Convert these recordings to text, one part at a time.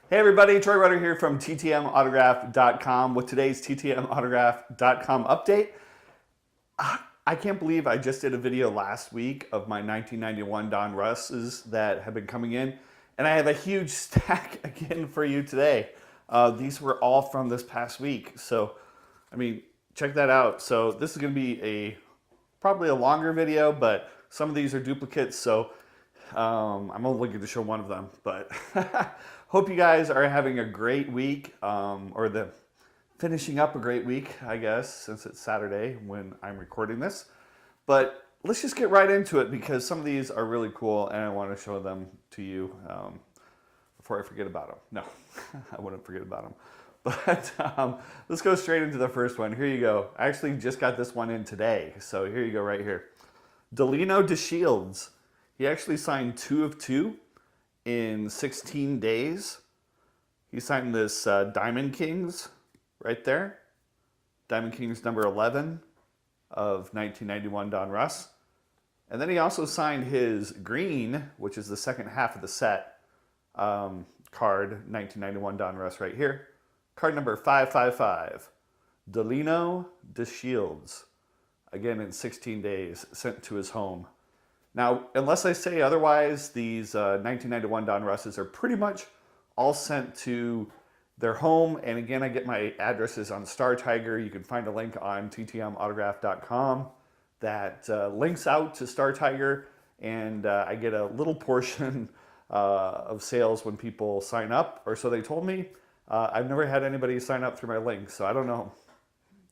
Hey everybody, Troy Rutter here from TTMautograph.com with today's TTMautograph.com update. I can't believe I just did a video last week of my 1991 Donrusses that have been coming in, and I have a huge stack again for you today. These were all from this past week, so I mean, check that out. So this is going to be probably a longer video, but some of these are duplicates, so I'm only going to show one of them, but hope you guys are having a great week, or finishing up a great week, I guess, since it's Saturday when I'm recording this. But let's just get right into it because some of these are really cool and I want to show them to you before I forget about them. No, I wouldn't forget about them. But let's go straight into the first one. Here you go. I actually just got this one in today, so here you go right here. DeShields. He actually signed 2 of 2 in 16 days. He signed this Diamond Kings right there. Diamond Kings number 11 of 1991 Donruss. And then he also signed his green, which is the second half of the set, card 1991 Donruss right here. Card number 555. DeShields. Again in 16 days, sent to his home. Now, unless I say otherwise, these 1991 Donrusses are pretty much all sent to their home. And again, I get my addresses on Star Tiger. You can find a link on ttmautograph.com that links out to Star Tiger. And I get a little portion of sales when people sign up, or so they told me. I've never had anybody sign up through my link, so I don't know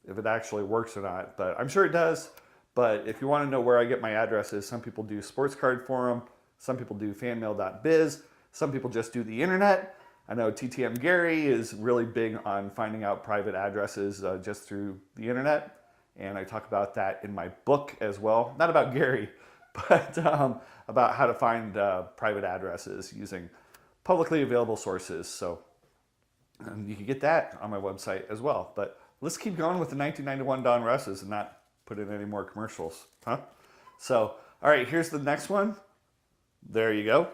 if it actually works or not, but I'm sure it does. But if you want to know where I get my addresses, some people do Sports Card Forum, some people do fanmail.biz, some people just do the internet. I know TTM Gary is really big on finding out private addresses just through the internet, and I talk about that in my book as well. Not about Gary, but about how to find private addresses using publicly available sources. So you can get that on my website as well. But let's keep going with the 1991 Donrusses and not put in any more commercials, huh? So, all right, here's the next one. There you go.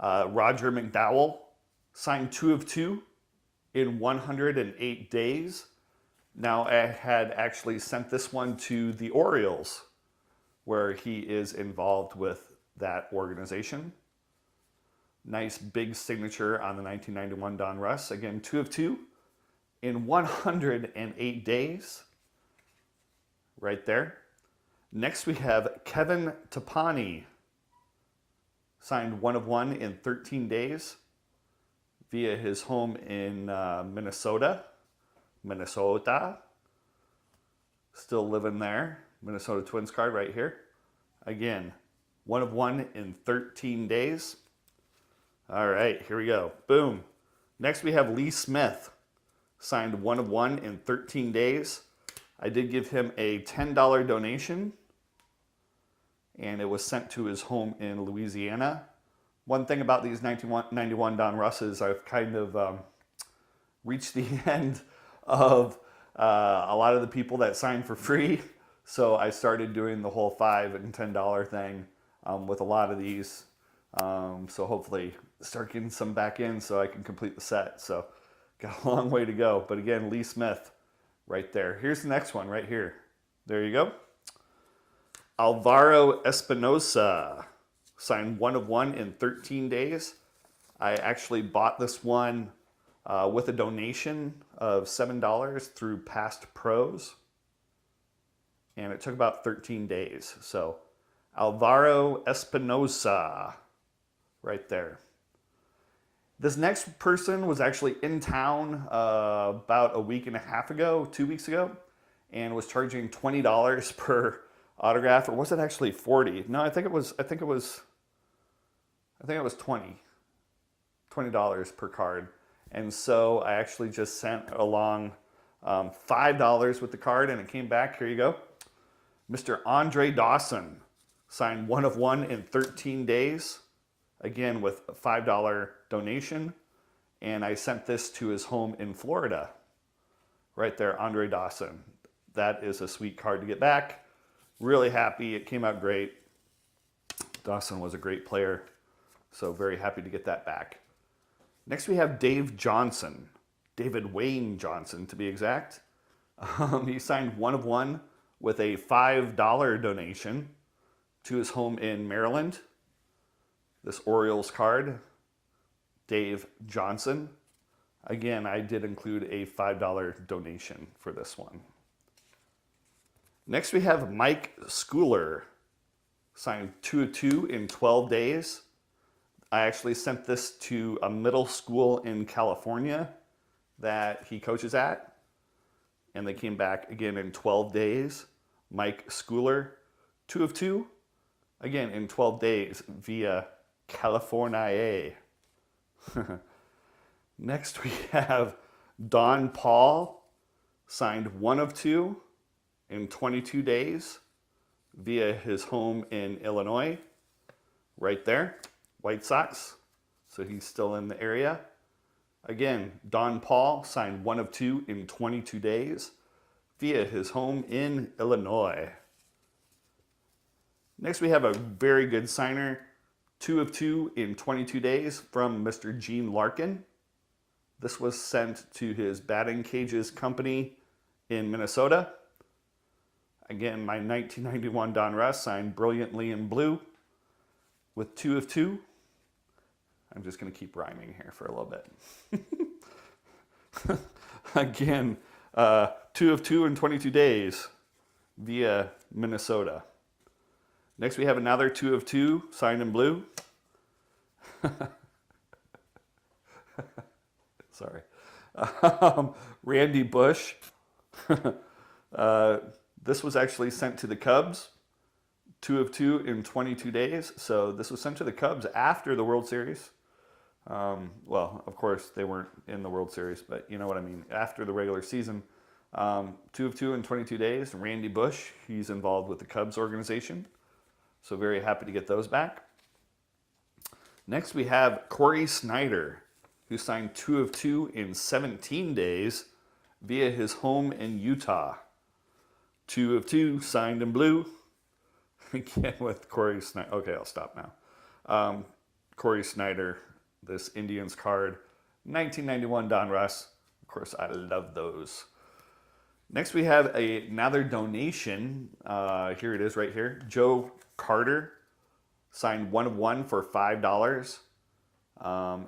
Roger McDowell signed 2 of 2 in 108 days. Now, I had actually sent this one to the Orioles, where he is involved with that organization. Nice big signature on the 1991 Donruss. Again, 2 of 2 in 108 days. Right there. Next we have Kevin Tapani. Signed 1 of 1 in 13 days via his home in Minnesota. Still living there. Minnesota Twins card right here. Again, 1 of 1 in 13 days. All right, here we go. Boom. Next we have Lee Smith. Signed 1 of 1 in 13 days. I did give him a $10 donation, and it was sent to his home in Louisiana. One thing about these 1991 Donrusses, I've kind of reached the end of a lot of the people that sign for free. So I started doing the whole $5 and $10 thing with a lot of these. So hopefully start getting some back in so I can complete the set. So got a long way to go. But again, Lee Smith. Right there. Here's the next one right here. There you go. Alvaro Espinosa signed 1 of 1 in 13 days. I actually bought this one with a donation of $7 through Past Pros. And it took about 13 days. So Alvaro Espinosa right there. This next person was actually in town about a week and a half ago, 2 weeks ago, and was charging $20 per autograph, or was it actually 40? No, I think it was $20 per card. And so I actually just sent along $5 with the card, and it came back. Here you go. Mr. Andre Dawson signed 1 of 1 in 13 days. Again, with a $5 donation, and I sent this to his home in Florida. Right there, Andre Dawson. That is a sweet card to get back. Really happy. It came out great. Dawson was a great player, so very happy to get that back. Next we have Dave Johnson, David Wayne Johnson to be exact. He signed 1 of 1 with a $5 donation to his home in Maryland. This Orioles card, Dave Johnson. Again, I did include a $5 donation for this one. Next we have Mike Schooler, signed 2 of 2 in 12 days. I actually sent this to a middle school in California that he coaches at, and they came back again in 12 days. Mike Schooler, 2 of 2, again in 12 days via California. Next we have Don Paul, signed 1 of 2 in 22 days via his home in Illinois. Right there, White Sox. So he's still in the area. Again, Don Paul signed 1 of 2 in 22 days via his home in Illinois. Next we have a very good signer, 2 of 2 in 22 days from Mr. Gene Larkin. This was sent to his batting cages company in Minnesota. Again, my 1991 Donruss signed brilliantly in blue with 2 of 2. I'm just going to keep rhyming here for a little bit. Again, 2 of 2 in 22 days via Minnesota. Next we have another 2 of 2 signed in blue. Sorry. Randy Bush. This was actually sent to the Cubs. 2 of 2 in 22 days. So this was sent to the Cubs after the World Series. Well, of course, they weren't in the World Series, but you know what I mean. After the regular season, 2 of 2 in 22 days. Randy Bush, he's involved with the Cubs organization. So very happy to get those back. Next, we have Cory Schneider, who signed 2 of 2 in 17 days via his home in Utah. 2 of 2 signed in blue. Again with Cory Schneider. Okay, I'll stop now. Cory Schneider, this Indians card, 1991 Donruss. Of course, I love those. Next, we have another donation. Here it is right here. Joe Carter signed 1 of 1 for $5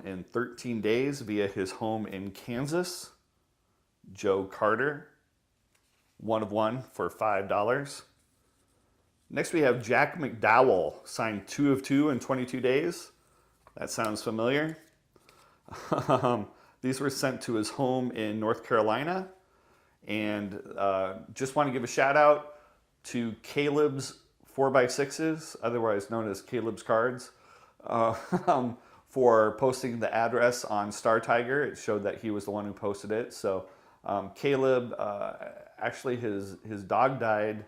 in 13 days via his home in Kansas. Joe Carter, 1 of 1 for $5. Next, we have Jack McDowell, signed 2 of 2 in 22 days. That sounds familiar. These were sent to his home in North Carolina. And just want to give a shout out to Caleb's 4x6s, otherwise known as Caleb's Cards, for posting the address on Star Tiger. It showed that he was the one who posted it. So Caleb, actually his dog died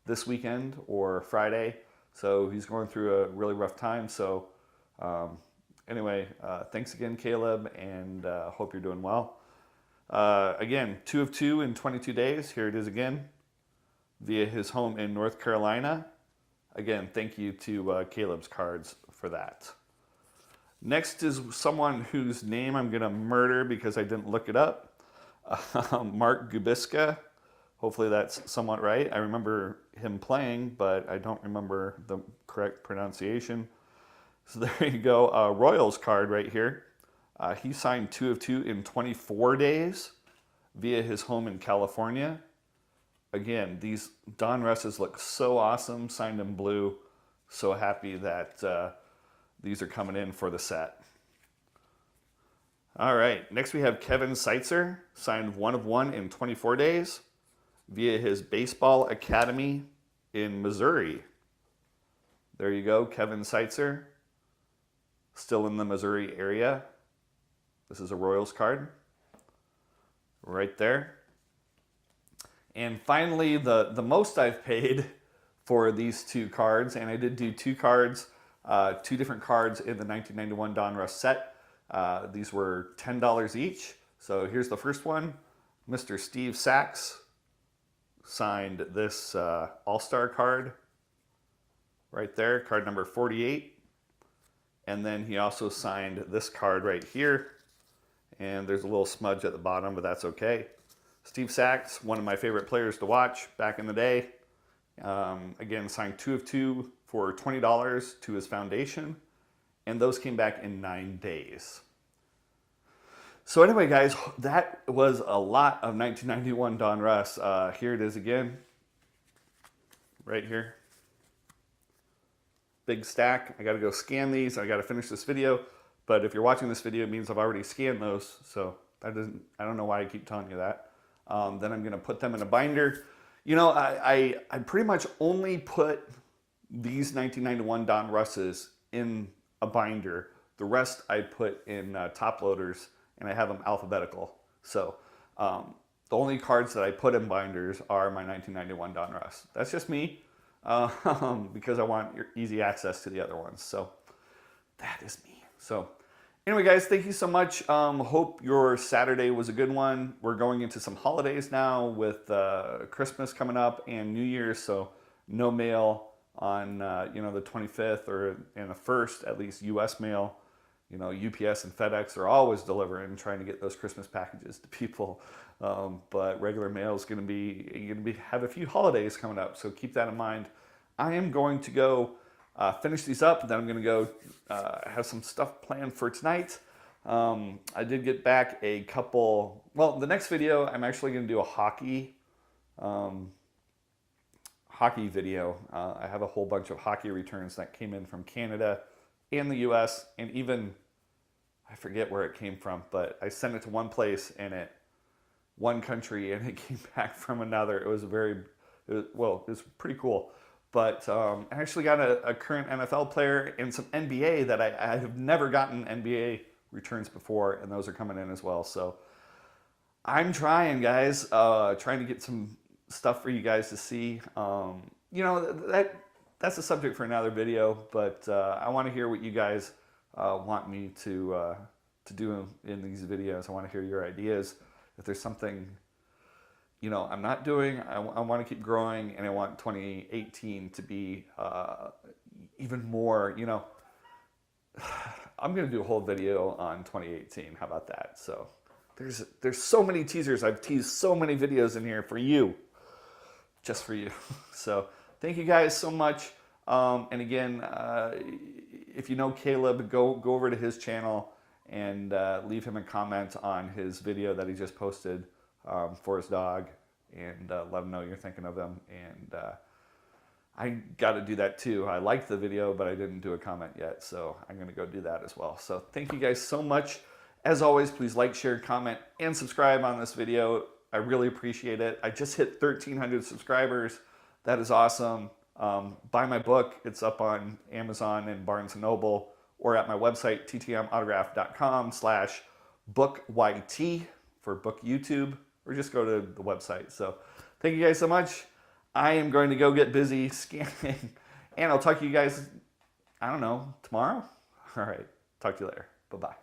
this weekend or Friday, so he's going through a really rough time. So anyway, thanks again, Caleb, and hope you're doing well. Again, 2 of 2 in 22 days. Here it is again, via his home in North Carolina. Again, thank you to Caleb's Cards for that. Next is someone whose name I'm going to murder because I didn't look it up. Mark Gubicza. Hopefully that's somewhat right. I remember him playing, but I don't remember the correct pronunciation. So there you go. Royals card right here. He signed 2 of 2 in 24 days via his home in California. Again, these Donrusses look so awesome, signed in blue. So happy that these are coming in for the set. All right, next we have Kevin Seitzer, signed 1 of 1 in 24 days via his Baseball Academy in Missouri. There you go, Kevin Seitzer, still in the Missouri area. This is a Royals card right there. And finally, the most I've paid for these 2 cards, and I did do 2 cards, 2 different cards in the 1991 Donruss set. These were $10 each. So here's the first one. Mr. Steve Sachs signed this All-Star card right there, card number 48. And then he also signed this card right here, and there's a little smudge at the bottom, but that's okay. Steve Sachs, one of my favorite players to watch back in the day. Again, signed 2 of 2 for $20 to his foundation, and those came back in 9 days. So anyway, guys, that was a lot of 1991 Donruss. Here it is again, right here. Big stack. I got to go scan these. I got to finish this video. But if you're watching this video, it means I've already scanned those. So that doesn't. I don't know why I keep telling you that. Then I'm going to put them in a binder. You know, I pretty much only put these 1991 Donrusses in a binder. The rest I put in top loaders, and I have them alphabetical. So the only cards that I put in binders are my 1991 Donruss. That's just me, because I want easy access to the other ones. So that is me. So anyway, guys, thank you so much. Hope your Saturday was a good one. We're going into some holidays now with Christmas coming up and New Year's, so no mail on you know, the 25th or in the 1st, at least U.S. mail. You know, UPS and FedEx are always delivering, trying to get those Christmas packages to people. But regular mail is going to be have a few holidays coming up, so keep that in mind. I am going to go finish these up, and then I'm going to go have some stuff planned for tonight. I did get back a couple. Well, the next video I'm actually going to do a hockey video. I have a whole bunch of hockey returns that came in from Canada and the U.S. and even, I forget where it came from, but I sent it to one place and one country, and it came back from another. It was it was pretty cool. But I actually got a current NFL player and some NBA that I have never gotten NBA returns before, and those are coming in as well. So I'm trying, guys, trying to get some stuff for you guys to see. You know, that's a subject for another video, but I want to hear what you guys want me to do in these videos. I want to hear your ideas. If there's something, you know, I'm not doing, I want to keep growing, and I want 2018 to be even more, you know. I'm going to do a whole video on 2018. How about that? So there's so many teasers. I've teased so many videos in here for you, just for you. So thank you guys so much. And again, if you know Caleb, go over to his channel and leave him a comment on his video that he just posted for his dog, and let him know you're thinking of him. And I got to do that too. I liked the video, but I didn't do a comment yet, so I'm going to go do that as well. So thank you guys so much. As always, please like, share, comment, and subscribe on this video. I really appreciate it. I just hit 1,300 subscribers. That is awesome. Buy my book. It's up on Amazon and Barnes & Noble, or at my website, ttmautograph.com/bookyt for book YouTube, or just go to the website. So thank you guys so much. I am going to go get busy scanning, and I'll talk to you guys, I don't know, tomorrow? All right. Talk to you later. Bye-bye.